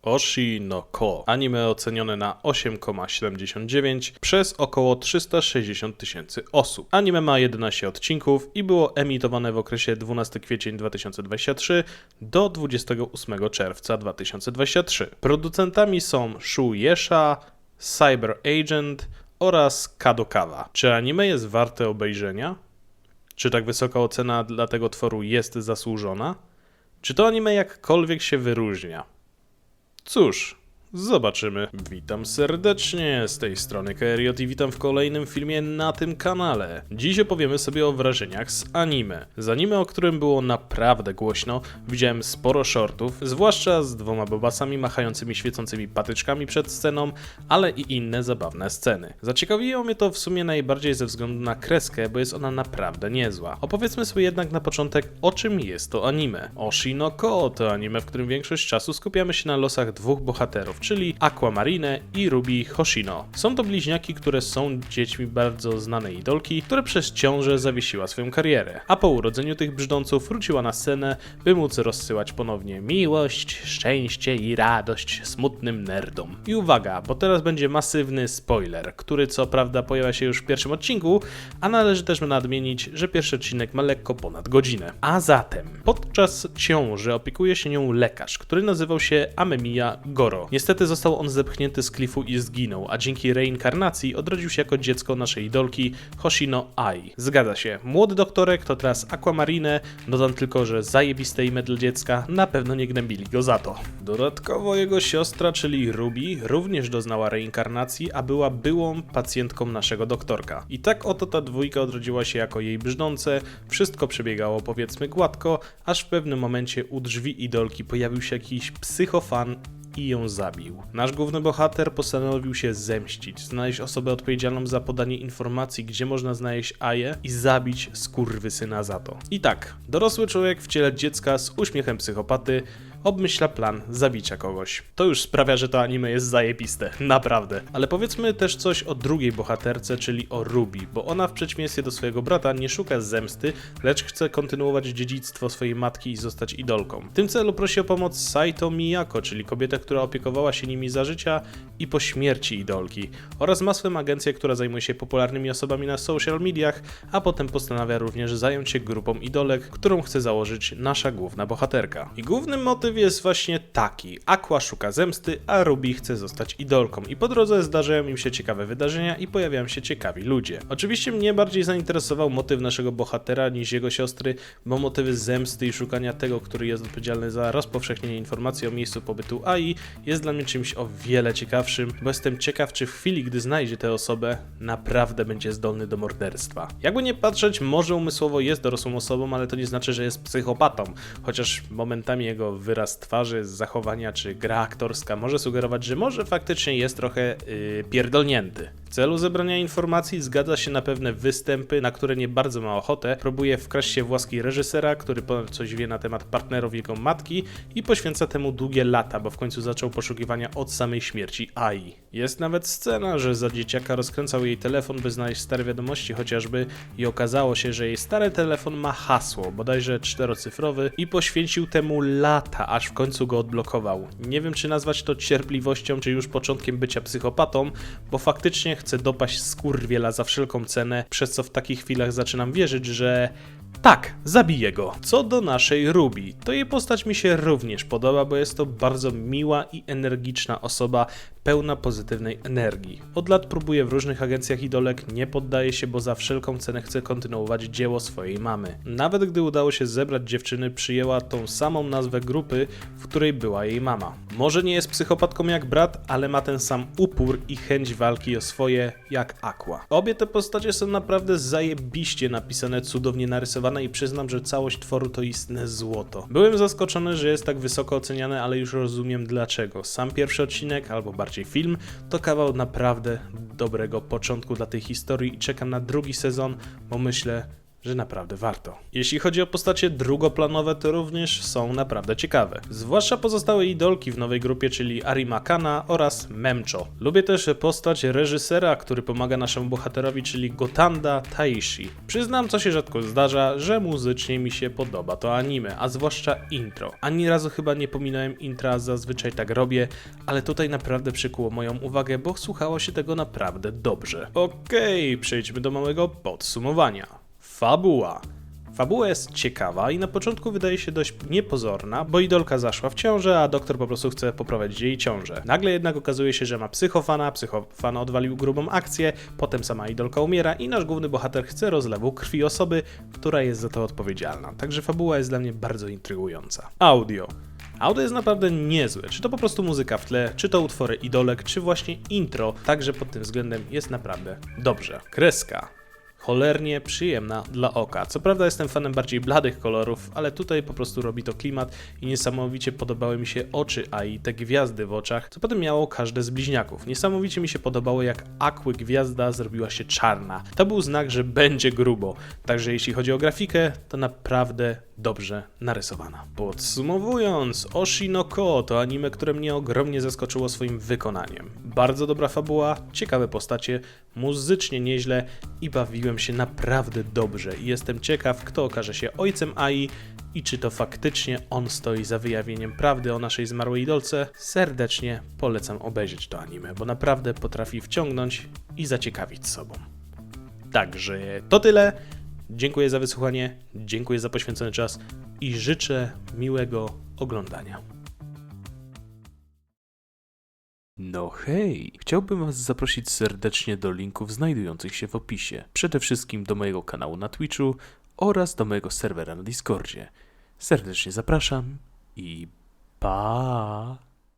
Oshi no Ko. Anime ocenione na 8,79 przez około 360 000 osób. Anime ma 11 odcinków i było emitowane w okresie 12 kwiecień 2023 do 28 czerwca 2023. Producentami są Shueisha, Cyber Agent oraz Kadokawa. Czy anime jest warte obejrzenia? Czy tak wysoka ocena dla tego tworu jest zasłużona? Czy to anime jakkolwiek się wyróżnia? Cóż, zobaczymy. Witam serdecznie, z tej strony Keriot i witam w kolejnym filmie na tym kanale. Dziś opowiemy sobie o wrażeniach z anime. Z anime, o którym było naprawdę głośno, widziałem sporo shortów, zwłaszcza z dwoma bobasami machającymi świecącymi patyczkami przed sceną, ale i inne zabawne sceny. Zaciekawiło mnie to w sumie najbardziej ze względu na kreskę, bo jest ona naprawdę niezła. Opowiedzmy sobie jednak na początek, o czym jest to anime. Oshi no Ko to anime, w którym większość czasu skupiamy się na losach dwóch bohaterów, czyli Aquamarine i Ruby Hoshino. Są to bliźniaki, które są dziećmi bardzo znanej idolki, która przez ciążę zawiesiła swoją karierę, a po urodzeniu tych brzdąców wróciła na scenę, by móc rozsyłać ponownie miłość, szczęście i radość smutnym nerdom. I uwaga, bo teraz będzie masywny spoiler, który co prawda pojawia się już w pierwszym odcinku, a należy też nadmienić, że pierwszy odcinek ma lekko ponad godzinę. A zatem, podczas ciąży opiekuje się nią lekarz, który nazywał się Amemiya Goro. Niestety został on zepchnięty z klifu i zginął, a dzięki reinkarnacji odrodził się jako dziecko naszej idolki Hoshino Ai. Zgadza się, młody doktorek to teraz Aquamarine, dodam tylko, że zajebiste imię dla dziecka, na pewno nie gnębili go za to. Dodatkowo jego siostra, czyli Ruby, również doznała reinkarnacji, a była byłą pacjentką naszego doktorka. I tak oto ta dwójka odrodziła się jako jej brzdące, wszystko przebiegało powiedzmy gładko, aż w pewnym momencie u drzwi idolki pojawił się jakiś psychofan i ją zabił. Nasz główny bohater postanowił się zemścić, znaleźć osobę odpowiedzialną za podanie informacji, gdzie można znaleźć Aję i zabić skurwysyna za to. I tak, dorosły człowiek w ciele dziecka z uśmiechem psychopaty obmyśla plan zabicia kogoś. To już sprawia, że to anime jest zajebiste, naprawdę. Ale powiedzmy też coś o drugiej bohaterce, czyli o Ruby, bo ona w przeciwieństwie do swojego brata nie szuka zemsty, lecz chce kontynuować dziedzictwo swojej matki i zostać idolką. W tym celu prosi o pomoc Saito Miyako, czyli kobietę, która opiekowała się nimi za życia i po śmierci idolki, oraz ma swoją agencję, która zajmuje się popularnymi osobami na social mediach, a potem postanawia również zająć się grupą idolek, którą chce założyć nasza główna bohaterka. I główny motyw jest właśnie taki. Aqua szuka zemsty, a Ruby chce zostać idolką i po drodze zdarzają im się ciekawe wydarzenia i pojawiają się ciekawi ludzie. Oczywiście mnie bardziej zainteresował motyw naszego bohatera niż jego siostry, bo motywy zemsty i szukania tego, który jest odpowiedzialny za rozpowszechnienie informacji o miejscu pobytu Ai jest dla mnie czymś o wiele ciekawszym, bo jestem ciekaw, czy w chwili, gdy znajdzie tę osobę, naprawdę będzie zdolny do morderstwa. Jakby nie patrzeć, może umysłowo jest dorosłą osobą, ale to nie znaczy, że jest psychopatą, chociaż momentami jego wyraz twarzy, zachowania czy gra aktorska może sugerować, że może faktycznie jest trochę pierdolnięty. W celu zebrania informacji zgadza się na pewne występy, na które nie bardzo ma ochotę, próbuje wkraść się w łaski reżysera, który ponad coś wie na temat partnerów jego matki i poświęca temu długie lata, bo w końcu zaczął poszukiwania od samej śmierci Ai. Jest nawet scena, że za dzieciaka rozkręcał jej telefon, by znaleźć stare wiadomości chociażby i okazało się, że jej stary telefon ma hasło, bodajże 4-cyfrowy i poświęcił temu lata, aż w końcu go odblokował. Nie wiem, czy nazwać to cierpliwością, czy już początkiem bycia psychopatą, bo faktycznie chce dopaść skurwiela za wszelką cenę, przez co w takich chwilach zaczynam wierzyć, że tak, zabiję go. Co do naszej Ruby, to jej postać mi się również podoba, bo jest to bardzo miła i energiczna osoba, pełna pozytywnej energii. Od lat próbuje w różnych agencjach idolek, nie poddaje się, bo za wszelką cenę chce kontynuować dzieło swojej mamy. Nawet gdy udało się zebrać dziewczyny, przyjęła tą samą nazwę grupy, w której była jej mama. Może nie jest psychopatką jak brat, ale ma ten sam upór i chęć walki o swoje jak Aqua. Obie te postacie są naprawdę zajebiście napisane, cudownie narysowane i przyznam, że całość tworu to istne złoto. Byłem zaskoczony, że jest tak wysoko oceniane, ale już rozumiem dlaczego. Sam pierwszy odcinek, albo bardziej film, to kawał naprawdę dobrego początku dla tej historii i czekam na drugi sezon, bo myślę, że naprawdę warto. Jeśli chodzi o postacie drugoplanowe, to również są naprawdę ciekawe. Zwłaszcza pozostałe idolki w nowej grupie, czyli Arima Kana oraz Memcho. Lubię też postać reżysera, który pomaga naszemu bohaterowi, czyli Gotanda Taishi. Przyznam, co się rzadko zdarza, że muzycznie mi się podoba to anime, a zwłaszcza intro. Ani razu chyba nie pominąłem intra, zazwyczaj tak robię, ale tutaj naprawdę przykuło moją uwagę, bo słuchało się tego naprawdę dobrze. Okej, przejdźmy do małego podsumowania. Fabuła. Fabuła jest ciekawa i na początku wydaje się dość niepozorna, bo idolka zaszła w ciążę, a doktor po prostu chce poprowadzić jej ciążę. Nagle jednak okazuje się, że ma psychofana odwalił grubą akcję, potem sama idolka umiera i nasz główny bohater chce rozlewu krwi osoby, która jest za to odpowiedzialna. Także fabuła jest dla mnie bardzo intrygująca. Audio jest naprawdę niezłe, czy to po prostu muzyka w tle, czy to utwory idolek, czy właśnie intro, także pod tym względem jest naprawdę dobrze. Kreska. Cholernie przyjemna dla oka. Co prawda jestem fanem bardziej bladych kolorów, ale tutaj po prostu robi to klimat i niesamowicie podobały mi się oczy Ai, te gwiazdy w oczach, co potem miało każde z bliźniaków. Niesamowicie mi się podobało, jak Aquy gwiazda zrobiła się czarna. To był znak, że będzie grubo. Także jeśli chodzi o grafikę, to naprawdę dobrze narysowana. Podsumowując, Oshi no Ko to anime, które mnie ogromnie zaskoczyło swoim wykonaniem. Bardzo dobra fabuła, ciekawe postacie, muzycznie nieźle i bawiłem się naprawdę dobrze i jestem ciekaw, kto okaże się ojcem Ai i czy to faktycznie on stoi za wyjawieniem prawdy o naszej zmarłej idolce. Serdecznie polecam obejrzeć to anime, bo naprawdę potrafi wciągnąć i zaciekawić sobą. Także to tyle. Dziękuję za wysłuchanie, dziękuję za poświęcony czas i życzę miłego oglądania. No hej, chciałbym Was zaprosić serdecznie do linków znajdujących się w opisie. Przede wszystkim do mojego kanału na Twitchu oraz do mojego serwera na Discordzie. Serdecznie zapraszam i pa!